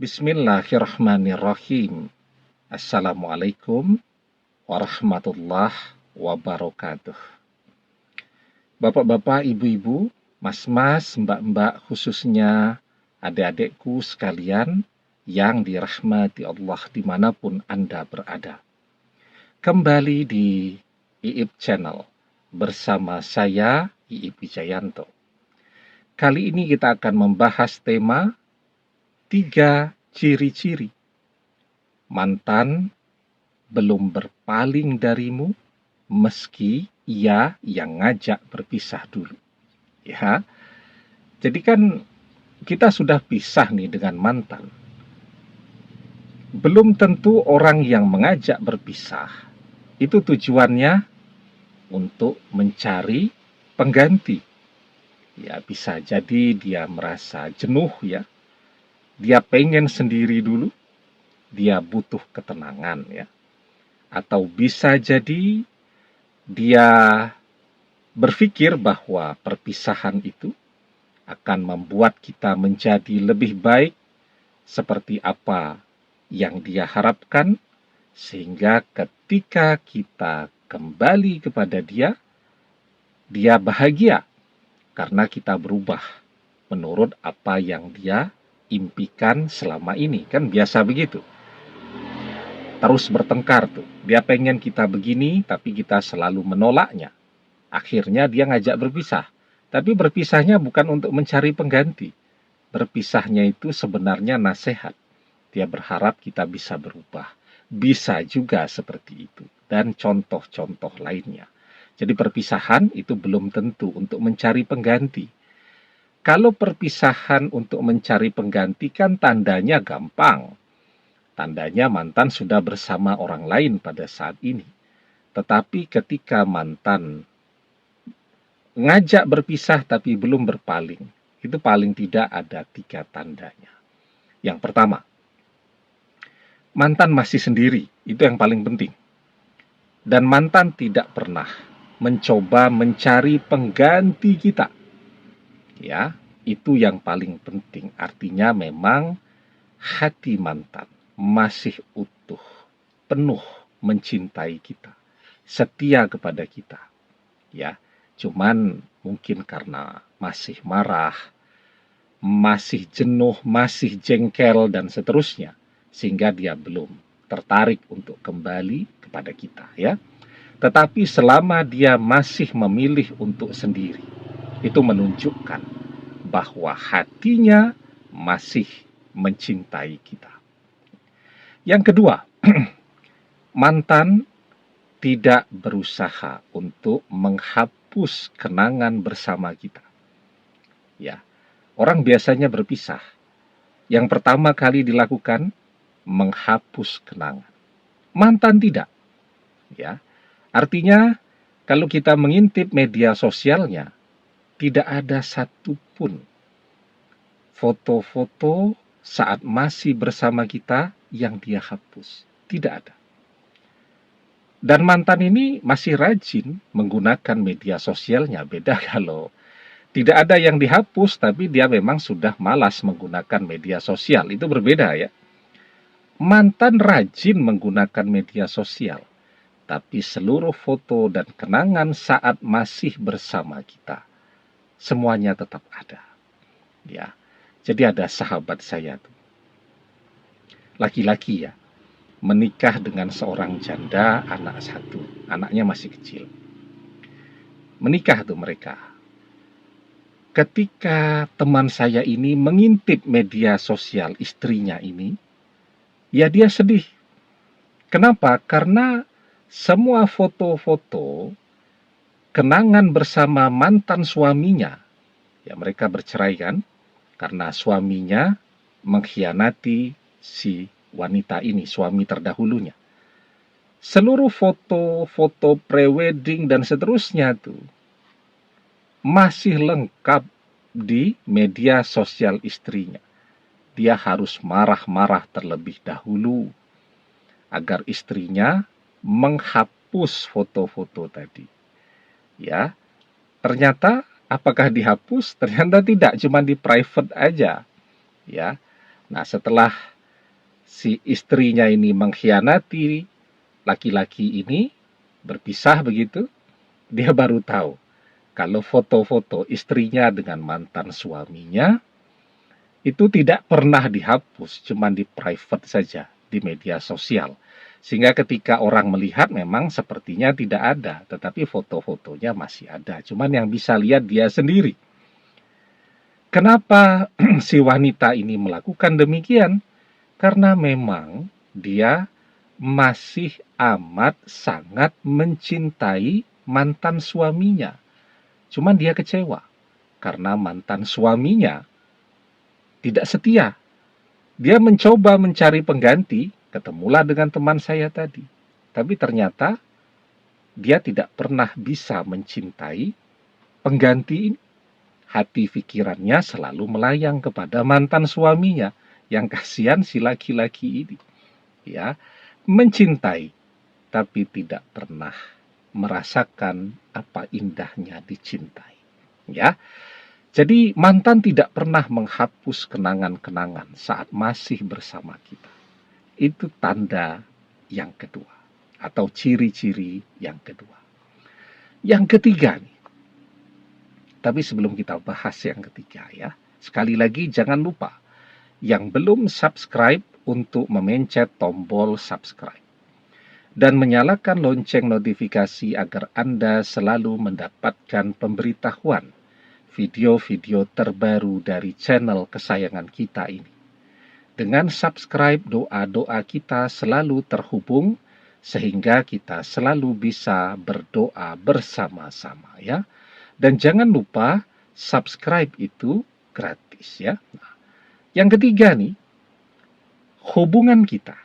Bismillahirrahmanirrahim. Assalamualaikum warahmatullahi wabarakatuh. Bapak-bapak, ibu-ibu, mas-mas, mbak-mbak, khususnya adik-adikku sekalian yang dirahmati Allah dimanapun Anda berada. Kembali di IIP Channel bersama saya, IIP Wijayanto. Kali ini kita akan membahas tema 3 ciri-ciri mantan belum berpaling darimu meski ia yang ngajak berpisah dulu. Ya. Jadi kan kita sudah pisah nih dengan mantan. Belum tentu orang yang mengajak berpisah itu tujuannya untuk mencari pengganti. Ya, bisa jadi dia merasa jenuh ya. Dia pengen sendiri dulu, dia butuh ketenangan ya. Atau bisa jadi dia berpikir bahwa perpisahan itu akan membuat kita menjadi lebih baik seperti apa yang dia harapkan, sehingga ketika kita kembali kepada dia, dia bahagia karena kita berubah menurut apa yang dia impikan selama ini. Kan biasa begitu. Terus bertengkar tuh. Dia pengen kita begini, tapi kita selalu menolaknya. Akhirnya dia ngajak berpisah. Tapi berpisahnya bukan untuk mencari pengganti. Berpisahnya itu sebenarnya nasihat. Dia berharap kita bisa berubah. Bisa juga seperti itu. Dan contoh-contoh lainnya. Jadi perpisahan itu belum tentu untuk mencari pengganti. Kalau perpisahan untuk mencari pengganti kan tandanya gampang. Tandanya mantan sudah bersama orang lain pada saat ini. Tetapi ketika mantan ngajak berpisah tapi belum berpaling, itu paling tidak ada 3 tandanya. Yang pertama, mantan masih sendiri, itu yang paling penting. Dan mantan tidak pernah mencoba mencari pengganti kita. Ya, itu yang paling penting. Artinya memang hati mantan masih utuh, penuh mencintai kita, setia kepada kita. Ya, cuman mungkin karena masih marah, masih jenuh, masih jengkel dan seterusnya, sehingga dia belum tertarik untuk kembali kepada kita, ya. Tetapi selama dia masih memilih untuk sendiri, itu menunjukkan bahwa hatinya masih mencintai kita. Yang kedua, mantan tidak berusaha untuk menghapus kenangan bersama kita. Ya, orang biasanya berpisah. Yang pertama kali dilakukan menghapus kenangan. Mantan tidak. Ya, artinya kalau kita mengintip media sosialnya, tidak ada satupun foto-foto saat masih bersama kita yang dia hapus. Tidak ada. Dan mantan ini masih rajin menggunakan media sosialnya. Beda kalau tidak ada yang dihapus, tapi dia memang sudah malas menggunakan media sosial. Itu berbeda ya. Mantan rajin menggunakan media sosial, tapi seluruh foto dan kenangan saat masih bersama kita, semuanya tetap ada. Ya, jadi ada sahabat saya tuh, laki-laki ya, menikah dengan seorang janda, anak 1, anaknya masih kecil. Menikah tuh mereka. Ketika teman saya ini mengintip media sosial istrinya ini, ya dia sedih. Kenapa? Karena semua foto-foto kenangan bersama mantan suaminya, ya mereka bercerai kan, karena suaminya mengkhianati si wanita ini, suami terdahulunya. Seluruh foto-foto prewedding dan seterusnya tuh masih lengkap di media sosial istrinya. Dia harus marah-marah terlebih dahulu agar istrinya menghapus foto-foto tadi. Ya, ternyata apakah dihapus? Ternyata tidak, cuma di private aja. Ya. Nah, setelah si istrinya ini mengkhianati laki-laki ini, berpisah begitu, dia baru tahu kalau foto-foto istrinya dengan mantan suaminya itu tidak pernah dihapus, cuma di private saja di media sosial. Sehingga ketika orang melihat memang sepertinya tidak ada, tetapi foto-fotonya masih ada. Cuman yang bisa lihat dia sendiri. Kenapa si wanita ini melakukan demikian? Karena memang dia masih amat sangat mencintai mantan suaminya. Cuman dia kecewa karena mantan suaminya tidak setia. Dia mencoba mencari pengganti, ketemulah dengan teman saya tadi. Tapi ternyata dia tidak pernah bisa mencintai pengganti ini. Hati pikirannya selalu melayang kepada mantan suaminya. Yang kasihan si laki-laki ini. Ya, mencintai tapi tidak pernah merasakan apa indahnya dicintai. Ya. Jadi mantan tidak pernah menghapus kenangan-kenangan saat masih bersama kita. Itu tanda yang kedua atau ciri-ciri yang kedua. Yang ketiga nih. Tapi sebelum kita bahas yang ketiga ya, sekali lagi jangan lupa yang belum subscribe untuk memencet tombol subscribe dan menyalakan lonceng notifikasi agar Anda selalu mendapatkan pemberitahuan video-video terbaru dari channel kesayangan kita ini. Dengan subscribe, doa-doa kita selalu terhubung sehingga kita selalu bisa berdoa bersama-sama ya. Dan jangan lupa subscribe itu gratis ya. Nah, yang ketiga nih, hubungan kita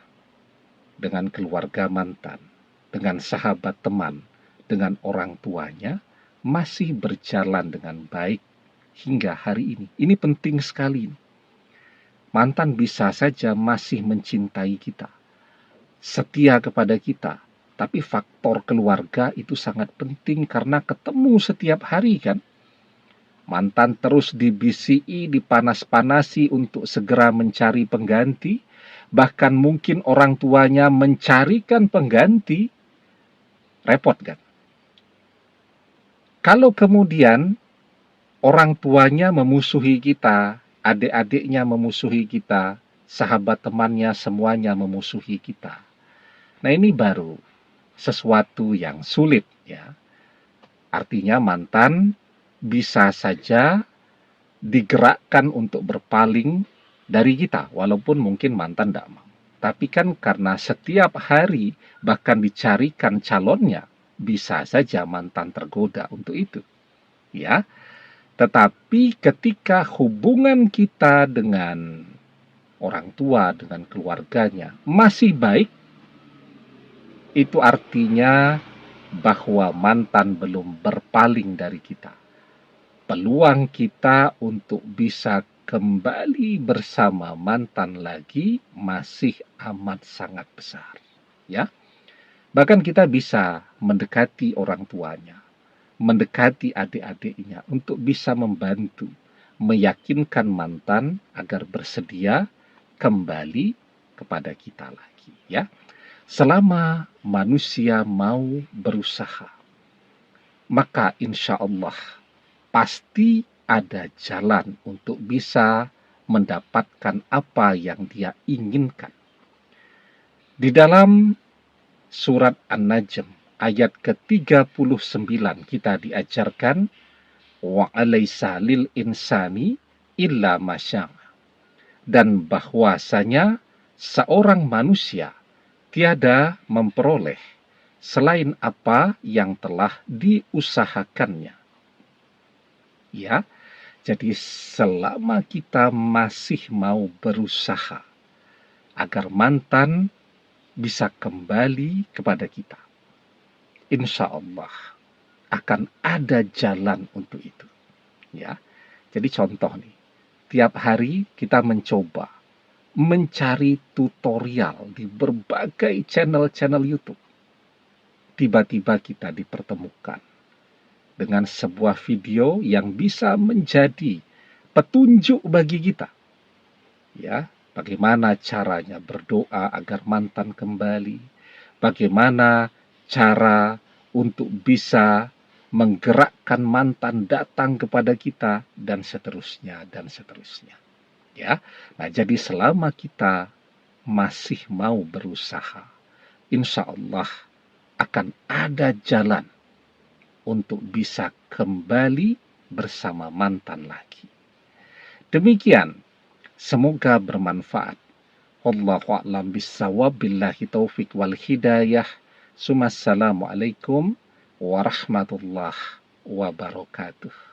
dengan keluarga mantan, dengan sahabat teman, dengan orang tuanya masih berjalan dengan baik hingga hari ini. Ini penting sekali. Mantan bisa saja masih mencintai kita, setia kepada kita, tapi faktor keluarga itu sangat penting karena ketemu setiap hari kan. Mantan terus dibisiki, dipanas-panasi untuk segera mencari pengganti, bahkan mungkin orang tuanya mencarikan pengganti, repot kan? Kalau kemudian orang tuanya memusuhi kita, adik-adiknya memusuhi kita, sahabat temannya semuanya memusuhi kita. Nah ini baru sesuatu yang sulit ya. Artinya mantan bisa saja digerakkan untuk berpaling dari kita, walaupun mungkin mantan tidak mau. Tapi kan karena setiap hari bahkan dicarikan calonnya, bisa saja mantan tergoda untuk itu. Ya. Tetapi ketika hubungan kita dengan orang tua, dengan keluarganya masih baik, itu artinya bahwa mantan belum berpaling dari kita. Peluang kita untuk bisa kembali bersama mantan lagi masih amat sangat besar. Ya. Bahkan kita bisa mendekati orang tuanya, mendekati adik-adiknya untuk bisa membantu, meyakinkan mantan agar bersedia kembali kepada kita lagi. Ya. Selama manusia mau berusaha, maka insya Allah pasti ada jalan untuk bisa mendapatkan apa yang dia inginkan. Di dalam surat An-Najm ayat ke-39 kita diajarkan wa alaysa lil insani illa masya'a, dan bahwasanya seorang manusia tiada memperoleh selain apa yang telah diusahakannya. Ya, jadi selama kita masih mau berusaha agar mantan bisa kembali kepada kita, insya Allah akan ada jalan untuk itu. Ya, jadi contoh nih, tiap hari kita mencoba mencari tutorial di berbagai channel-channel YouTube. Tiba-tiba kita dipertemukan dengan sebuah video yang bisa menjadi petunjuk bagi kita. Ya, bagaimana caranya berdoa agar mantan kembali, bagaimana cara untuk bisa menggerakkan mantan datang kepada kita, dan seterusnya, dan seterusnya. Ya, nah jadi selama kita masih mau berusaha, insya Allah akan ada jalan untuk bisa kembali bersama mantan lagi. Demikian, semoga bermanfaat. Wallahu a'lam bissawab, billahi taufik wal hidayah. Assalamualaikum warahmatullahi wabarakatuh.